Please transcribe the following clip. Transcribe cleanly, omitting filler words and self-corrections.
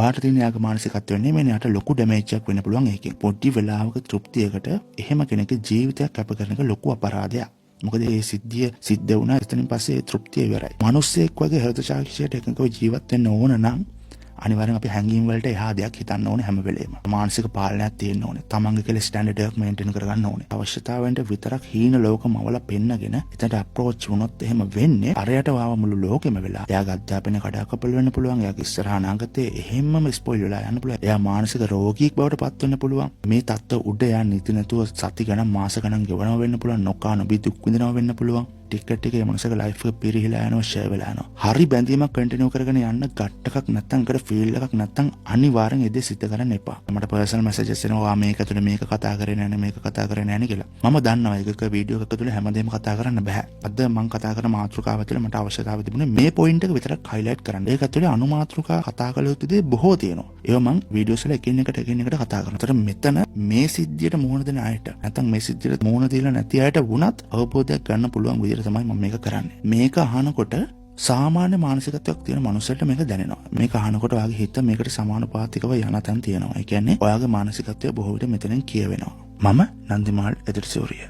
ඔයාට තියෙන යාගේ මානසිකත්වය නෙමෙයි යාට ලොකු ඩැමේජ් එකක් වෙන්න පුළුවන් ඒකෙන්. පොඩි වෙලාවක තෘප්තියකට එහෙම කෙනෙක්ගේ ජීවිතයක් කැප කරන එක ලොකු අපරාධයක්. මොකද මේ සිද්ධිය සිද්ධ වුණා එතනින් පස්සේ තෘප්තිය ඉවරයි. මිනිස්සෙක් වගේ හෘද සාක්ෂියට එකඟව ජීවත් වෙන්න ඕන නම් අනිවාර්යෙන් අපි හැංගීම් වලට එහා දෙයක් හිතන්න ඕනේ හැම වෙලේම. මානසික පාලනයක් තියෙන්න ඕනේ. තමන්ගේ කියලා ස්ටෑන්ඩඩ් එකක් මේන්ටේන් කරගන්න ඕනේ. අවශ්‍යතාවයන්ට විතරක් හීන ලෝකමවල පෙන්නගෙන එතනට අප්‍රෝච් වුණොත් එහෙම වෙන්නේ අරයට වාව මුළු ලෝකෙම වෙලා. එයාගේ අධ්‍යාපනය කඩාකප්පල් වෙන්න පුළුවන්. එයාගේ ඉස්සරහා අනාගතේ එහෙම්මම ස්පොයිල් වෙලා යන්න පුළුවන්. එයා මානසික රෝගියෙක් බවට පත් වෙන්න පුළුවන්. මේ තත්ත්ව උඩ එයා නිති නැතුව සති ගණන් මාස ගණන් ගෙවනවා වෙන්න පුළුවන්. නොකා නොබී දුක් විඳිනවා වෙන්න පුළුවන්. ටිකට් එකේ මනසක ලයිෆ් එක පිරිහිලා යනවා ෂෙයා වෙලා යනවා. හරි බැඳීමක් කන්ටිනියු කරගෙන යන්න ගට් එකක් නැත්තම් කර ෆීල් එකක් නැත්තම් අනිවාර්යෙන් එදේ සිද්ධ කරන්න එපා. මට පර්සනල් මැසේජස් එනවා මේක ඇතුලේ මේක කතා කරේ නැහැ මේක කතා කරේ නැහැ කියලා. මම දන්නවා ඒකක වීඩියෝ එකක තුල හැමදේම කතා කරන්න බෑ. අද මම කතා කරන මාතෘකාව ඇතුලේ මට අවශ්‍යතාවය තිබුණේ මේ පොයින්ට් එක විතරක් හයිලයිට් කරන්න. ඒක ඇතුලේ අනුමාත්‍රිකා කතා කළ යුතු දේ බොහෝ තියෙනවා. ඒවා මම වීඩියෝස් වල එකින් එකට කතා කරනවා. ඒතර මෙතන මේ සිද්ධියට මුහුණ දෙන අයට නැත්තම් මේ සිද්ධියට මුහුණ දීලා නැති අයට වුණත් අවබෝධයක් ගන්න පුළුවන් විදිහට තමයි මම මේක කරන්නේ. මේක අහනකොට සාමාන්‍ය මානසිකත්වයක් තියෙන මනුස්සයට මේක දැනෙනවා. මේක අහනකොට ඔයාගේ හිත මේකට සමානුපාතිකව යන තැන් තියෙනවා. ඒ කියන්නේ ඔයාගේ මානසිකත්වය බොහෝ විට මෙතනින් කියවෙනවා. මම නන්දිමාල් එදිරිසූරිය.